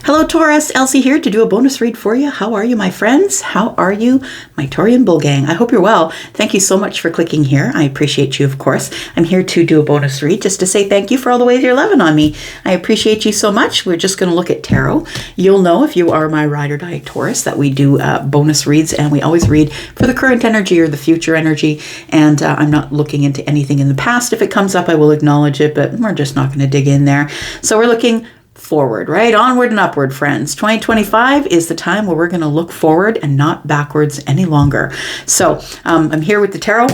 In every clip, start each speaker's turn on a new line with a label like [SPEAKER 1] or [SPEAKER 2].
[SPEAKER 1] Hello Taurus, Elsie here to do a bonus read for you. How are you, my friends? How are you, my Taurian Bull Gang? I hope you're well. Thank you so much for clicking here. I appreciate you, of course. I'm here to do a bonus read just to say thank you for all the ways you're loving on me. I appreciate you so much. We're just going to look at tarot. You'll know if you are my ride or die Taurus that we do bonus reads, and we always read for the current energy or the future energy. And I'm not looking into anything in the past. If it comes up, I will acknowledge it, but we're just not going to dig in there. So we're looking forward, right? Onward and upward, friends. 2025 is the time where we're going to look forward and not backwards any longer. So I'm here with the tarot.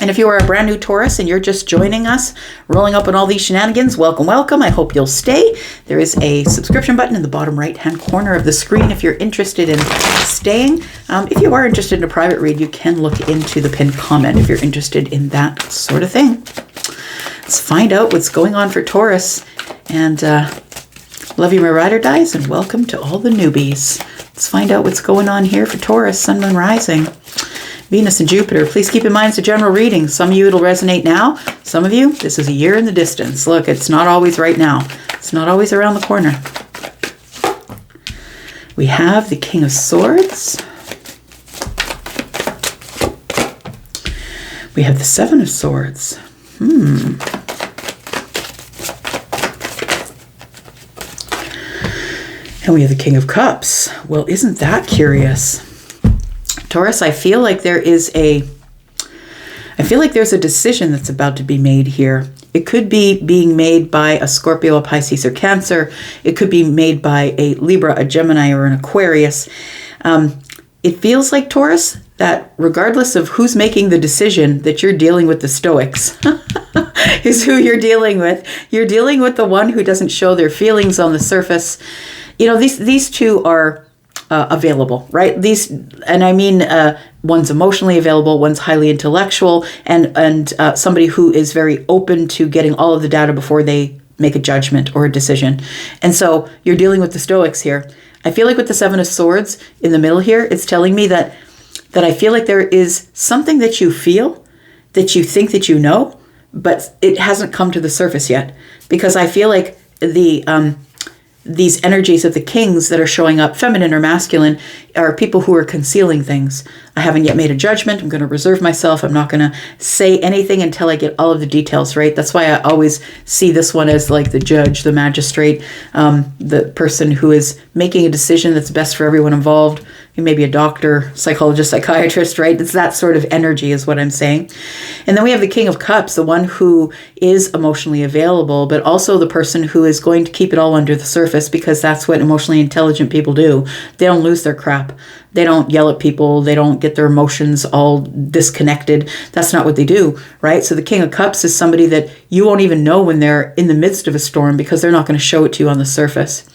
[SPEAKER 1] And if you are a brand new Taurus and you're just joining us, rolling up on all these shenanigans, welcome, welcome. I hope you'll stay. There is a subscription button in the bottom right-hand corner of the screen if you're interested in staying. If you are interested in a private read, you can look into the pinned comment if you're interested in that sort of thing. Let's find out what's going on for Taurus. And love you, my ride or dies, and welcome to all the newbies. Let's find out what's going on here for Taurus, Sun, Moon, Rising, Venus, and Jupiter. Please keep in mind it's a general reading. Some of you it'll resonate now. Some of you, this is a year in the distance. Look, it's not always right now. It's not always around the corner. We have the King of Swords. We have the Seven of Swords. And we have the King of Cups. Well, isn't that curious? Taurus, I feel like there's a decision that's about to be made here. It could be being made by a Scorpio, a Pisces, or Cancer. It could be made by a Libra, a Gemini, or an Aquarius. It feels like, Taurus, that regardless of who's making the decision, that you're dealing with the Stoics. Is who you're dealing with. You're dealing with the one who doesn't show their feelings on the surface. You know, these two are available, right? One's emotionally available, one's highly intellectual, and somebody who is very open to getting all of the data before they make a judgment or a decision. And so you're dealing with the Stoics here. I feel like with the Seven of Swords in the middle here, it's telling me that I feel like there is something that you feel, that you think that you know, but it hasn't come to the surface yet. Because I feel like these energies of the kings that are showing up, feminine or masculine, are people who are concealing things. I haven't yet made a judgment. I'm going to reserve myself. I'm not going to say anything until I get all of the details right. That's why I always see this one as like the judge, the magistrate, the person who is making a decision that's best for everyone involved. Maybe a doctor, psychologist, psychiatrist, right? It's that sort of energy is what I'm saying. And then we have the King of Cups, the one who is emotionally available, but also the person who is going to keep it all under the surface, because that's what emotionally intelligent people do. They don't lose their crap. They don't yell at people. They don't get their emotions all disconnected. That's not what they do, right? So the King of Cups is somebody that you won't even know when they're in the midst of a storm, because they're not going to show it to you on the surface.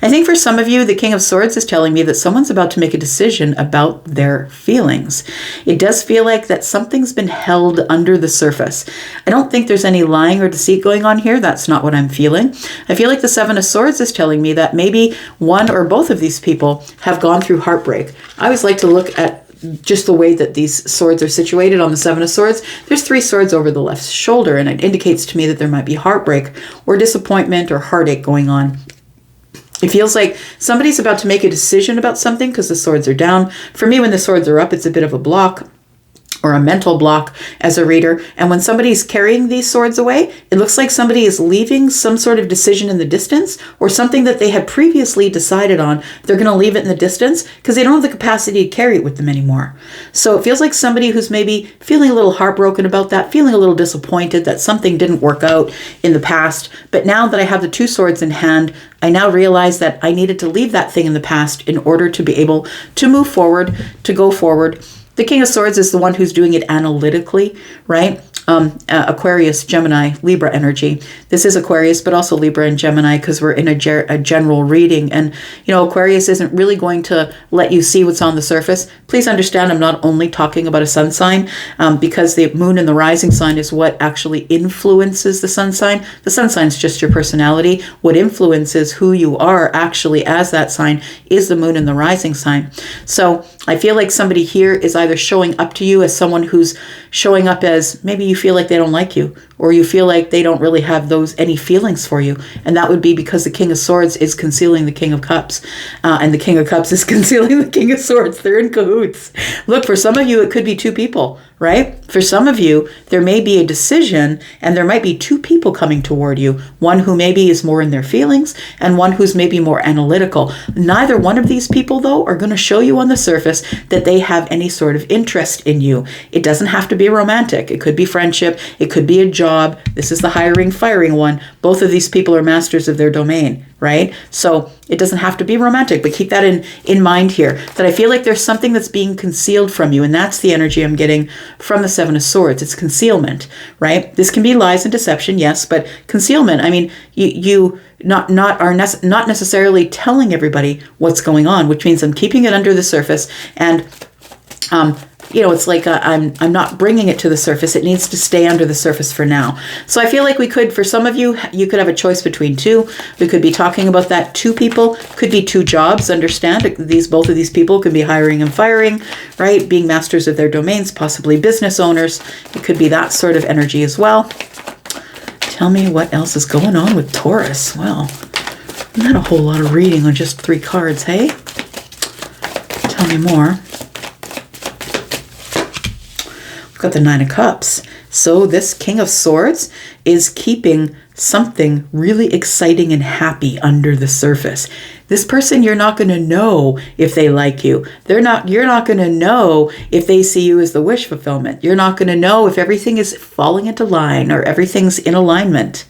[SPEAKER 1] I think for some of you, the King of Swords is telling me that someone's about to make a decision about their feelings. It does feel like that something's been held under the surface. I don't think there's any lying or deceit going on here. That's not what I'm feeling. I feel like the Seven of Swords is telling me that maybe one or both of these people have gone through heartbreak. I always like to look at just the way that these swords are situated on the Seven of Swords. There's three swords over the left shoulder, and it indicates to me that there might be heartbreak or disappointment or heartache going on. It feels like somebody's about to make a decision about something because the swords are down. For me, when the swords are up, it's a bit of a block, or a mental block as a reader. And when somebody's carrying these swords away, it looks like somebody is leaving some sort of decision in the distance, or something that they had previously decided on. They're going to leave it in the distance because they don't have the capacity to carry it with them anymore. So it feels like somebody who's maybe feeling a little heartbroken about that, feeling a little disappointed that something didn't work out in the past. But now that I have the two swords in hand, I now realize that I needed to leave that thing in the past in order to be able to move forward, to go forward. The King of Swords is the one who's doing it analytically, right? Aquarius, Gemini, Libra energy. This is Aquarius, but also Libra and Gemini, because we're in a general reading. And, you know, Aquarius isn't really going to let you see what's on the surface. Please understand, I'm not only talking about a sun sign, because the moon and the rising sign is what actually influences the sun sign. The sun sign is just your personality. What influences who you are actually as that sign is the moon and the rising sign. So I feel like somebody here is either showing up to you as someone who's showing up as maybe you feel like they don't like you, or you feel like they don't really have any feelings for you. And that would be because the King of Swords is concealing the King of Cups, and the King of Cups is concealing the King of Swords. They're in cahoots. Look, for some of you, it could be two people, right? For some of you, there may be a decision, and there might be two people coming toward you. One who maybe is more in their feelings, and one who's maybe more analytical. Neither one of these people, though, are going to show you on the surface that they have any sort of interest in you. It doesn't have to be romantic. It could be friendship. It could be a job. This is the hiring, firing one. Both of these people are masters of their domain, right? So it doesn't have to be romantic, but keep that in mind here, that I feel like there's something that's being concealed from you, and that's the energy I'm getting from the Seven of Swords. It's concealment, right? This can be lies and deception, yes, but concealment, I mean, you not necessarily telling everybody what's going on, which means I'm keeping it under the surface, and it's like I'm not bringing it to the surface. It needs to stay under the surface for now. So I feel like we could, for some of you, you could have a choice between two. We could be talking about that. Two people, could be two jobs. Understand, both of these people could be hiring and firing, right? Being masters of their domains, possibly business owners. It could be that sort of energy as well. Tell me what else is going on with Taurus. Well, not a whole lot of reading on just 3 cards, hey? Tell me more. We've got the Nine of Cups. So this King of Swords is keeping something really exciting and happy under the surface. This person, you're not going to know if they like you. You're not going to know if they see you as the wish fulfillment. You're not going to know if everything is falling into line or everything's in alignment.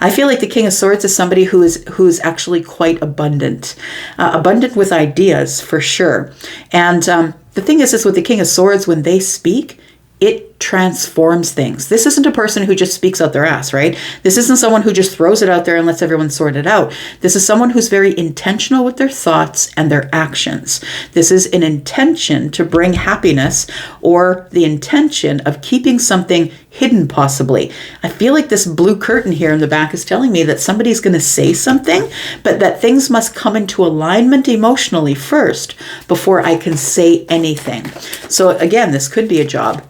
[SPEAKER 1] I feel like the King of Swords is somebody who is actually quite abundant with ideas for sure. And the thing is with the King of Swords, when they speak, it transforms things. This isn't a person who just speaks out their ass, right? This isn't someone who just throws it out there and lets everyone sort it out. This is someone who's very intentional with their thoughts and their actions. This is an intention to bring happiness, or the intention of keeping something hidden possibly. I feel like this blue curtain here in the back is telling me that somebody's going to say something, but that things must come into alignment emotionally first before I can say anything. So again, this could be a job.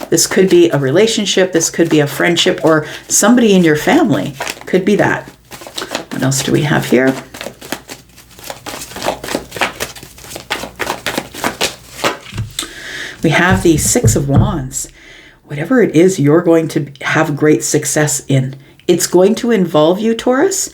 [SPEAKER 1] This could be a relationship. This could be a friendship, or somebody in your family. Could be that. What else do we have here? We have the Six of Wands. Whatever it is you're going to have great success in, it's going to involve you, Taurus.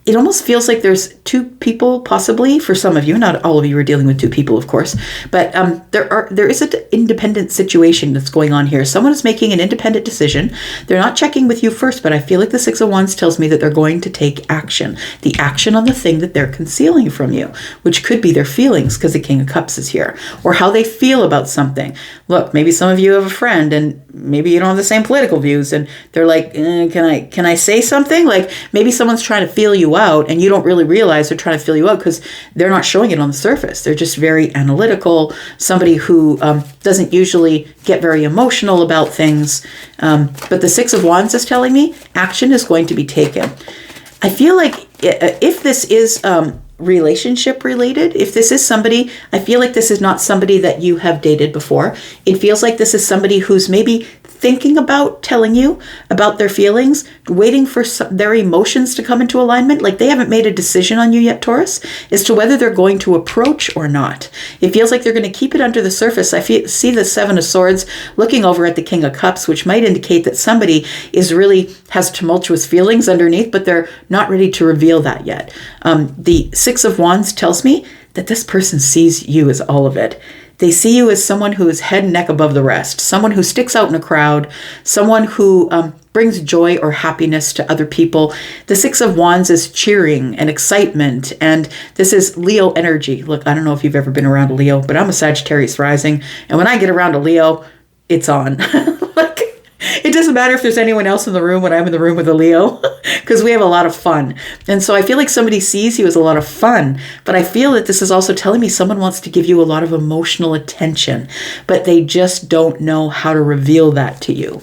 [SPEAKER 1] It almost feels like there's two people, possibly, for some of you. Not all of you are dealing with two people, of course, but there is an independent situation that's going on here. Someone is making an independent decision. They're not checking with you first, but I feel like the Six of Wands tells me that they're going to take action. The action on the thing that they're concealing from you, which could be their feelings, because the King of Cups is here, or how they feel about something. Look, maybe some of you have a friend, and maybe you don't have the same political views, and they're like, can I say something? Like, maybe someone's trying to feel you out, and you don't really realize they're trying to feel you out because they're not showing it on the surface. They're just very analytical, somebody who doesn't usually get very emotional about things. But the Six of Wands is telling me action is going to be taken. I feel like if this is relationship related, if this is somebody, I feel like this is not somebody that you have dated before. It feels like this is somebody who's maybe thinking about telling you about their feelings, waiting for their emotions to come into alignment. Like they haven't made a decision on you yet, Taurus, as to whether they're going to approach or not. It feels like they're going to keep it under the surface. I see the Seven of Swords looking over at the King of Cups, which might indicate that somebody has tumultuous feelings underneath, but they're not ready to reveal that yet. The Six of Wands tells me that this person sees you as all of it. They see you as someone who is head and neck above the rest, someone who sticks out in a crowd, someone who brings joy or happiness to other people. The Six of Wands is cheering and excitement, and this is Leo energy. Look, I don't know if you've ever been around a Leo, but I'm a Sagittarius rising, and when I get around a Leo, it's on. It doesn't matter if there's anyone else in the room when I'm in the room with a Leo, because we have a lot of fun. And so I feel like somebody sees you as a lot of fun, but I feel that this is also telling me someone wants to give you a lot of emotional attention, but they just don't know how to reveal that to you.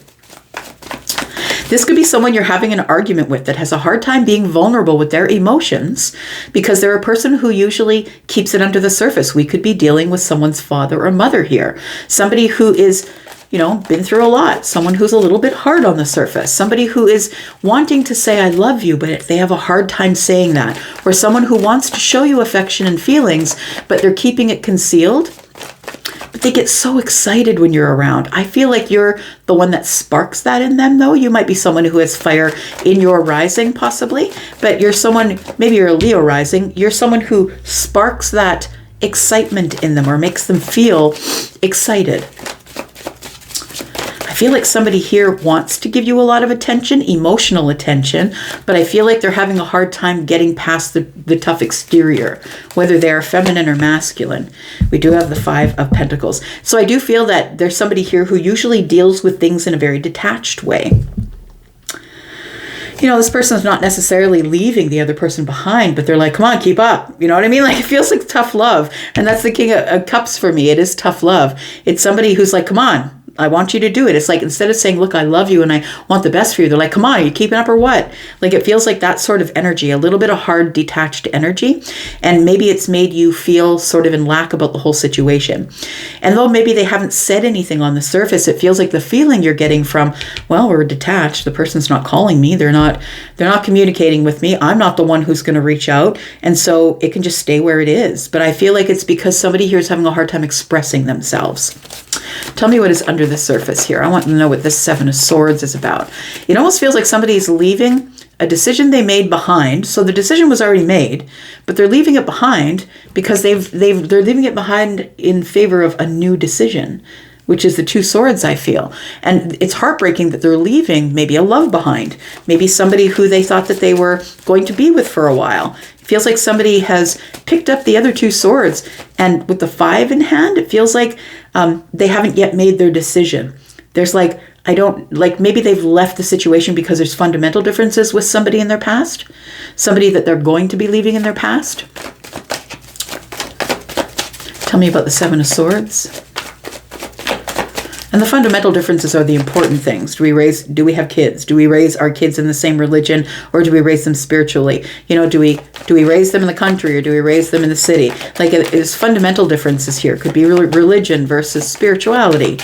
[SPEAKER 1] This could be someone you're having an argument with that has a hard time being vulnerable with their emotions because they're a person who usually keeps it under the surface. We could be dealing with someone's father or mother here. Somebody who is, been through a lot. Someone who's a little bit hard on the surface. Somebody who is wanting to say, I love you, but they have a hard time saying that. Or someone who wants to show you affection and feelings, but they're keeping it concealed. But they get so excited when you're around. I feel like you're the one that sparks that in them, though. You might be someone who has fire in your rising, possibly. But you're someone, maybe you're a Leo rising. You're someone who sparks that excitement in them or makes them feel excited. I feel like somebody here wants to give you a lot of attention, emotional attention, but I feel like they're having a hard time getting past the tough exterior, whether they're feminine or masculine. We do have the 5 of Pentacles. So I do feel that there's somebody here who usually deals with things in a very detached way. This person's not necessarily leaving the other person behind, but they're like, come on, keep up. You know what I mean? Like, it feels like tough love. And that's the King of Cups for me. It is tough love. It's somebody who's like, come on, I want you to do it. It's like, instead of saying, look, I love you and I want the best for you, they're like, come on, are you keeping up or what? Like, it feels like that sort of energy, a little bit of hard, detached energy. And maybe it's made you feel sort of in lack about the whole situation. And though maybe they haven't said anything on the surface, it feels like the feeling you're getting from, well, we're detached. The person's not calling me. They're not communicating with me. I'm not the one who's going to reach out. And so it can just stay where it is. But I feel like it's because somebody here is having a hard time expressing themselves. Tell me what is under the surface here. I want to know what this 7 of Swords is about. It almost feels like somebody's leaving a decision they made behind. So the decision was already made, but they're leaving it behind because they're leaving it behind in favor of a new decision, which is the 2 swords, I feel. And it's heartbreaking that they're leaving maybe a love behind, maybe somebody who they thought that they were going to be with for a while. It feels like somebody has picked up the other 2 swords, and with the 5 in hand, it feels like they haven't yet made their decision. There's like, maybe they've left the situation because there's fundamental differences with somebody in their past, somebody that they're going to be leaving in their past. Tell me about the 7 of Swords. And the fundamental differences are the important things. Do we have kids? Do we raise our kids in the same religion, or do we raise them spiritually? Do we raise them in the country, or do we raise them in the city? Like, there's fundamental differences here. It could be religion versus spirituality.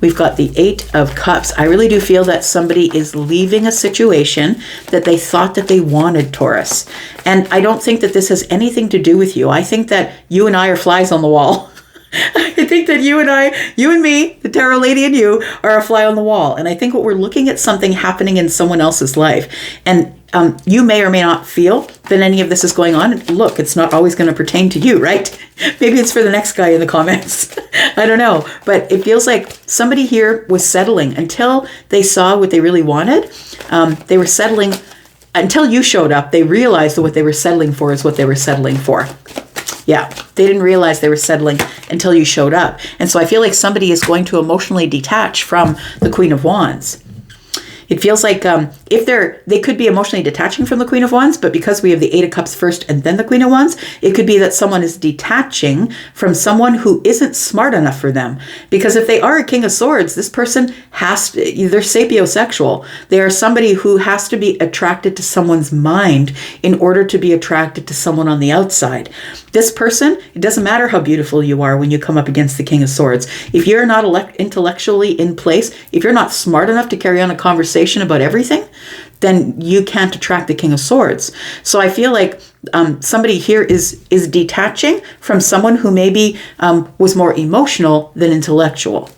[SPEAKER 1] We've got the 8 of Cups. I really do feel that somebody is leaving a situation that they thought that they wanted, Taurus. And I don't think that this has anything to do with you. I think that you and I are flies on the wall. I think that you and me, the tarot lady and you, are a fly on the wall. And I think what we're looking at something happening in someone else's life. And you may or may not feel that any of this is going on. Look, it's not always going to pertain to you, right? Maybe it's for the next guy in the comments. I don't know. But it feels like somebody here was settling until they saw what they really wanted. They were settling until you showed up. They realized that what they were settling for is what they were settling for. Yeah, they didn't realize they were settling until you showed up. And so I feel like somebody is going to emotionally detach from the Queen of Wands. It feels like they could be emotionally detaching from the Queen of Wands, but because we have the 8 of Cups first and then the Queen of Wands, it could be that someone is detaching from someone who isn't smart enough for them. Because if they are a King of Swords, this person they're sapiosexual. They are somebody who has to be attracted to someone's mind in order to be attracted to someone on the outside. This person, it doesn't matter how beautiful you are when you come up against the King of Swords. If you're not intellectually in place, if you're not smart enough to carry on a conversation about everything, then you can't attract the King of Swords. So I feel like somebody here is detaching from someone who maybe was more emotional than intellectual.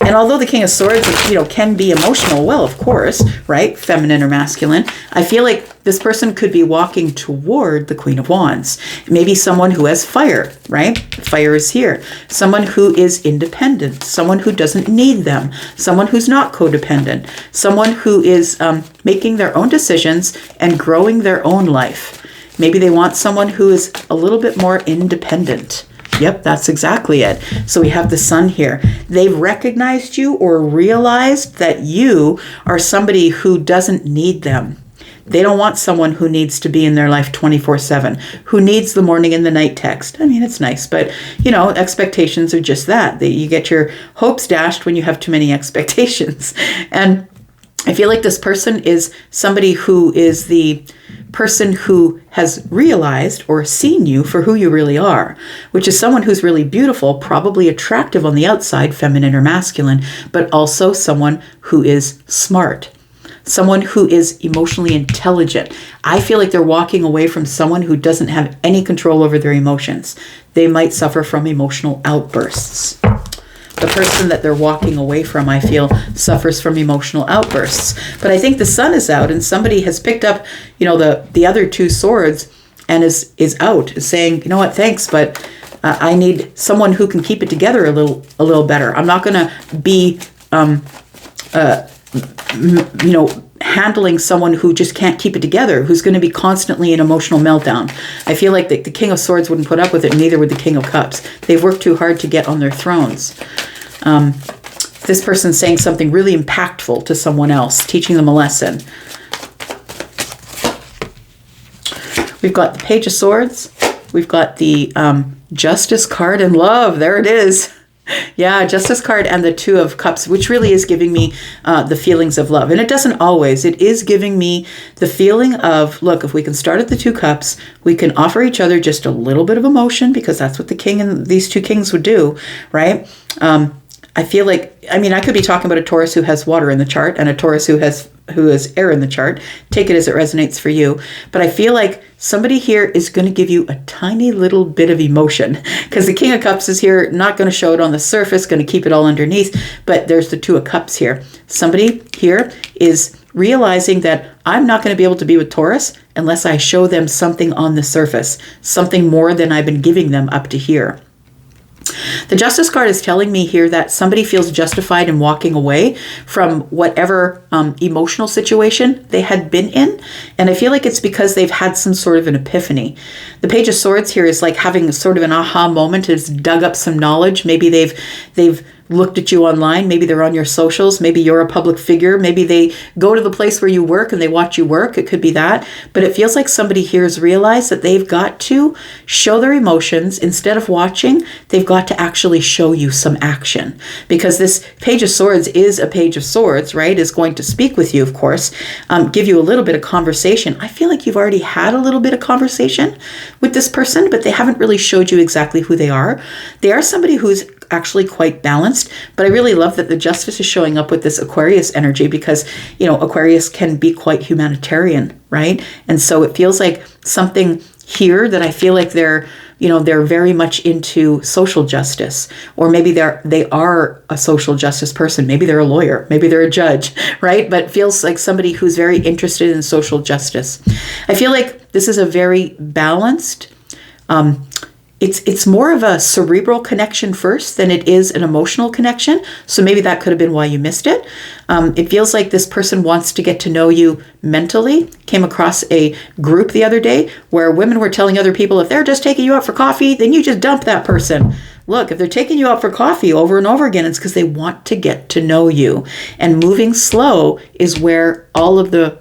[SPEAKER 1] And although the King of Swords, can be emotional, well, of course, right? Feminine or masculine. I feel like this person could be walking toward the Queen of Wands. Maybe someone who has fire, right? Fire is here. Someone who is independent. Someone who doesn't need them. Someone who's not codependent. Someone who is making their own decisions and growing their own life. Maybe they want someone who is a little bit more independent. Yep, that's exactly it. So we have the Sun here. They've recognized you or realized that you are somebody who doesn't need them. They don't want someone who needs to be in their life 24/7, who needs the morning and the night text. I mean, it's nice, but expectations are just that. You get your hopes dashed when you have too many expectations. And I feel like this person is somebody who is the person who has realized or seen you for who you really are, which is someone who's really beautiful, probably attractive on the outside, feminine or masculine, but also someone who is smart, someone who is emotionally intelligent. I feel like they're walking away from someone who doesn't have any control over their emotions. They might suffer from emotional outbursts. The person that they're walking away from, I feel, suffers from emotional outbursts. But I think the sun is out and somebody has picked up, the other two swords and is out, is saying, you know what, thanks, but I need someone who can keep it together a little better. I'm not going to be, handling someone who just can't keep it together, who's going to be constantly in emotional meltdown. I feel like the King of Swords wouldn't put up with it, neither would the King of Cups. They've worked too hard to get on their thrones. This person's saying something really impactful to someone else, teaching them a lesson. We've got the Page of Swords. We've got the Justice card and love. There it is. Yeah, Justice card and the Two of Cups, which really is giving me the feelings of love. And it doesn't always. It is giving me the feeling of, look, if we can start at the Two Cups, we can offer each other just a little bit of emotion, because that's what the king and these two kings would do, right? I feel like, I could be talking about a Taurus who has water in the chart and a Taurus who has air in the chart. Take it as it resonates for you. But I feel like somebody here is going to give you a tiny little bit of emotion, because the King of Cups is here, not going to show it on the surface, going to keep it all underneath. But there's the Two of Cups here. Somebody here is realizing that I'm not going to be able to be with Taurus unless I show them something on the surface, something more than I've been giving them up to here. The Justice card is telling me here that somebody feels justified in walking away from whatever emotional situation they had been in. And I feel like it's because they've had some sort of an epiphany. The Page of Swords here is like having sort of an aha moment. It's dug up some knowledge. Maybe they've looked at you online. Maybe they're on your socials. Maybe you're a public figure. Maybe they go to the place where you work and they watch you work. It could be that. But it feels like somebody here has realized that they've got to show their emotions. Instead of watching, they've got to actually show you some action. Because this Page of Swords is a Page of Swords, right? Is going to speak with you, of course, give you a little bit of conversation. I feel like you've already had a little bit of conversation with this person, but they haven't really showed you exactly who they are. They are somebody who's actually quite balanced, but I really love that the Justice is showing up with this Aquarius energy, because Aquarius can be quite humanitarian, right? And so it feels like something here that I feel like they're very much into social justice, or maybe they are a social justice person. Maybe they're a lawyer, maybe they're a judge, right? But it feels like somebody who's very interested in social justice. I feel like this is a very balanced, it's more of a cerebral connection first than it is an emotional connection. So maybe that could have been why you missed it. It feels like this person wants to get to know you mentally. Came across a group the other day where women were telling other people, if they're just taking you out for coffee, then you just dump that person. Look, if they're taking you out for coffee over and over again, it's because they want to get to know you. And moving slow is where all of the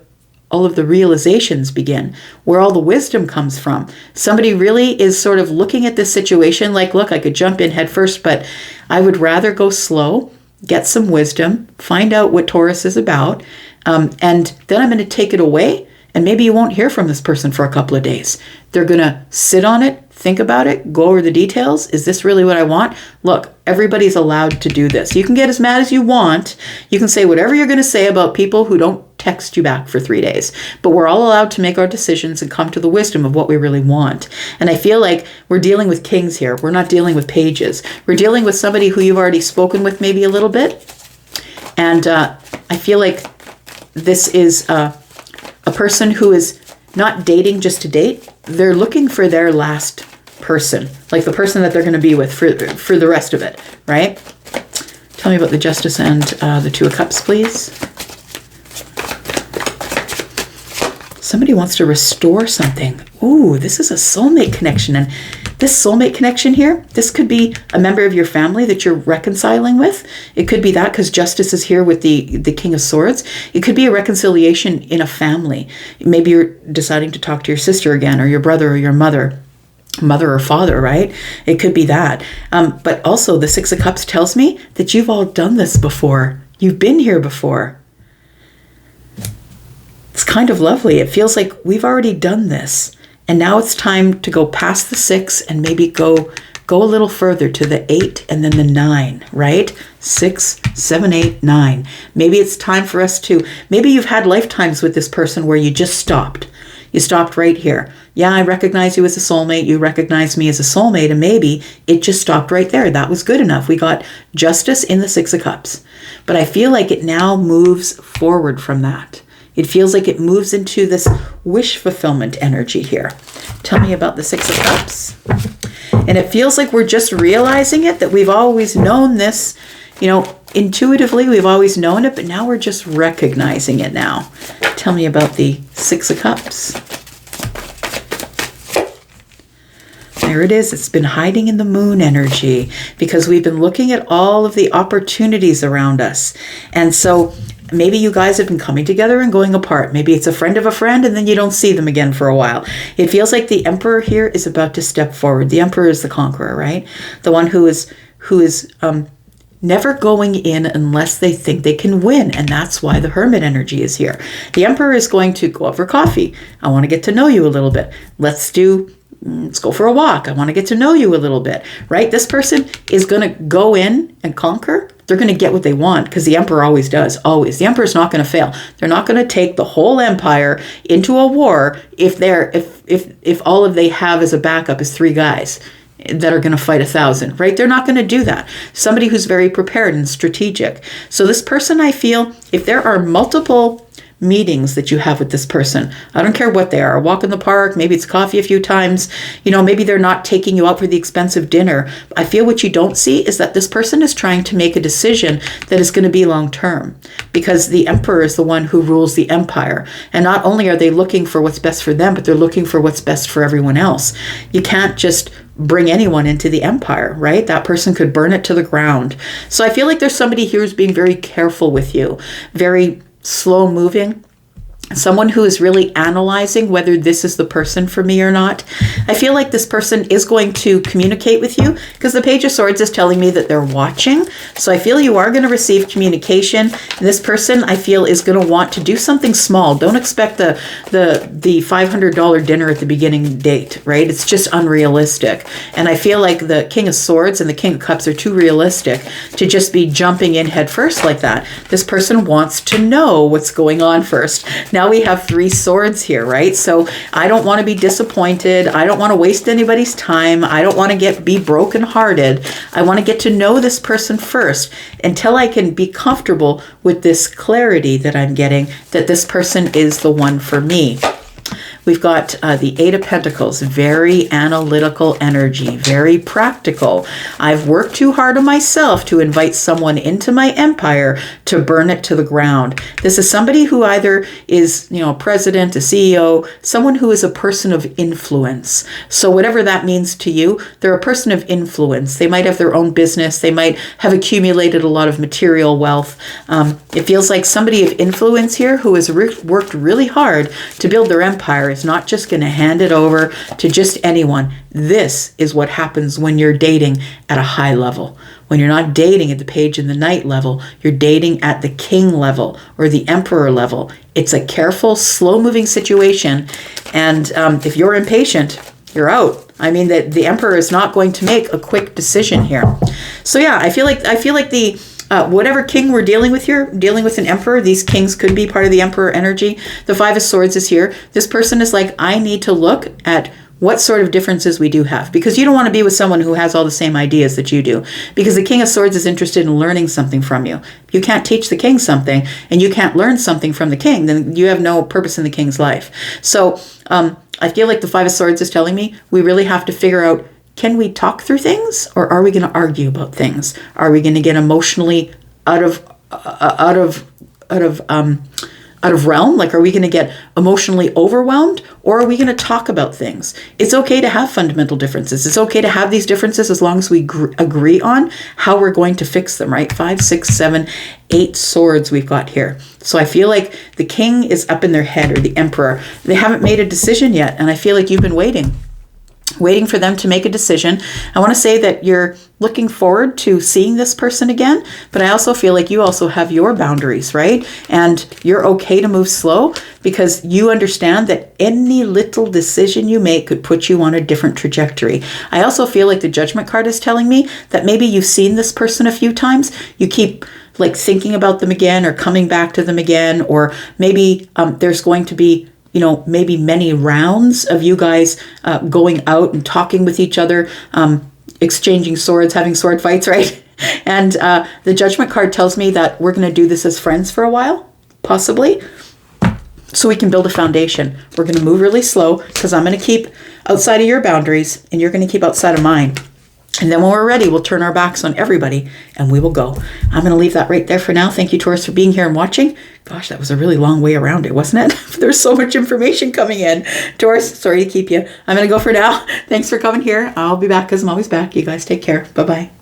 [SPEAKER 1] realizations begin, where all the wisdom comes from. Somebody really is sort of looking at this situation like, look, I could jump in head first, but I would rather go slow, get some wisdom, find out what Taurus is about, and then I'm going to take it away, and maybe you won't hear from this person for a couple of days. They're going to sit on it, think about it, go over the details. Is this really what I want? Look, everybody's allowed to do this. You can get as mad as you want. You can say whatever you're going to say about people who don't text you back for 3 days. But we're all allowed to make our decisions and come to the wisdom of what we really want. And I feel like we're dealing with kings here. We're not dealing with pages. We're dealing with somebody who you've already spoken with maybe a little bit. And I feel like this is a person who is not dating just to date. They're looking for their last person, like the person that they're going to be with for the rest of it, right? Tell me about the Justice and the Two of Cups, please. Somebody wants to restore something. Ooh, this is a soulmate connection. And this soulmate connection here, this could be a member of your family that you're reconciling with. It could be that because Justice is here with the King of Swords. It could be a reconciliation in a family. Maybe you're deciding to talk to your sister again, or your brother, or your mother or father, right? It could be that. But also the Six of Cups tells me that you've all done this before. You've been here before. kind of lovely. It feels like we've already done this. And now it's time to go past the 6 and maybe go a little further to the 8 and then the 9, right? 6, 7, 8, 9. Maybe it's time for us to, maybe you've had lifetimes with this person where you just stopped. You stopped right here. Yeah, I recognize you as a soulmate. You recognize me as a soulmate. And maybe it just stopped right there. That was good enough. We got justice in the 6 of Cups. But I feel like it now moves forward from that. It feels like it moves into this wish fulfillment energy here. Tell me about the 6 of Cups. And it feels like we're just realizing it, that we've always known this, intuitively, we've always known it, but now we're just recognizing it now. Tell me about the 6 of Cups. There it is. It's been hiding in the moon energy because we've been looking at all of the opportunities around us. And so maybe you guys have been coming together and going apart. Maybe it's a friend of a friend and then you don't see them again for a while. It feels like the Emperor here is about to step forward. The Emperor is the conqueror, right? The one who is never going in unless they think they can win. And that's why the Hermit energy is here. The Emperor is going to go out for coffee. I want to get to know you a little bit. Let's go for a walk. I want to get to know you a little bit, right? This person is going to go in and conquer. They're going to get what they want because the Emperor always does, always. The Emperor's not going to fail. They're not going to take the whole empire into a war if all of they have as a backup is 3 guys that are going to fight 1,000, right? They're not going to do that. Somebody who's very prepared and strategic. So this person, I feel, if there are multiple meetings that you have with this person, I don't care what they are, a walk in the park, maybe it's coffee a few times, maybe they're not taking you out for the expensive dinner. I feel what you don't see is that this person is trying to make a decision that is going to be long term, because the Emperor is the one who rules the empire. And not only are they looking for what's best for them, but they're looking for what's best for everyone else. You can't just bring anyone into the empire, right? That person could burn it to the ground. So I feel like there's somebody here who's being very careful with you, very slow moving, someone who is really analyzing whether this is the person for me or not. I feel like this person is going to communicate with you because the Page of Swords is telling me that they're watching. So I feel you are going to receive communication. This person, I feel, is going to want to do something small. Don't expect the $500 dinner at the beginning date, right? It's just unrealistic. And I feel like the King of Swords and the King of Cups are too realistic to just be jumping in head first like that. This person wants to know what's going on first. Now we have 3 swords here, right? So I don't want to be disappointed. I don't want to waste anybody's time. I don't want to be brokenhearted. I want to get to know this person first until I can be comfortable with this clarity that I'm getting, that this person is the one for me. We've got the 8 of Pentacles, very analytical energy, very practical. I've worked too hard on myself to invite someone into my empire to burn it to the ground. This is somebody who either is, a president, a CEO, someone who is a person of influence. So whatever that means to you, they're a person of influence. They might have their own business. They might have accumulated a lot of material wealth. It feels like somebody of influence here who has worked really hard to build their empire is not just going to hand it over to just anyone. This is what happens when you're dating at a high level. When you're not dating at the Page in the Night level, you're dating at the King level or the Emperor level. It's a careful, slow-moving situation. And if you're impatient, you're out. I mean, that the Emperor is not going to make a quick decision here. So yeah, I feel like the whatever king we're dealing with here, dealing with an emperor, these kings could be part of the Emperor energy. The 5 of Swords is here. This person is like, I need to look at what sort of differences we do have, because you don't want to be with someone who has all the same ideas that you do, because the King of Swords is interested in learning something from you. You can't teach the king something and you can't learn something from the king, then you have no purpose in the king's life. So I feel like the 5 of Swords is telling me we really have to figure out, can we talk through things, or are we going to argue about things? Are we going to get emotionally out of realm? Like, are we going to get emotionally overwhelmed, or are we going to talk about things? It's okay to have fundamental differences. It's okay to have these differences as long as we agree on how we're going to fix them, right? 5, 6, 7, 8 swords we've got here. So I feel like the king is up in their head, or the emperor. They haven't made a decision yet, and I feel like you've been waiting. waiting for them to make a decision. I want to say that you're looking forward to seeing this person again, but I also feel like you also have your boundaries, right? And you're okay to move slow because you understand that any little decision you make could put you on a different trajectory. I also feel like the Judgment card is telling me that maybe you've seen this person a few times. You keep like thinking about them again or coming back to them again, or maybe there's going to be maybe many rounds of you guys going out and talking with each other, exchanging swords, having sword fights, right? And the Judgment card tells me that we're going to do this as friends for a while, possibly, so we can build a foundation. We're going to move really slow because I'm going to keep outside of your boundaries and you're going to keep outside of mine. And then when we're ready, we'll turn our backs on everybody and we will go. I'm going to leave that right there for now. Thank you, Taurus, for being here and watching. Gosh, that was a really long way around it, wasn't it? There's so much information coming in. Taurus, sorry to keep you. I'm going to go for now. Thanks for coming here. I'll be back because I'm always back. You guys take care. Bye-bye.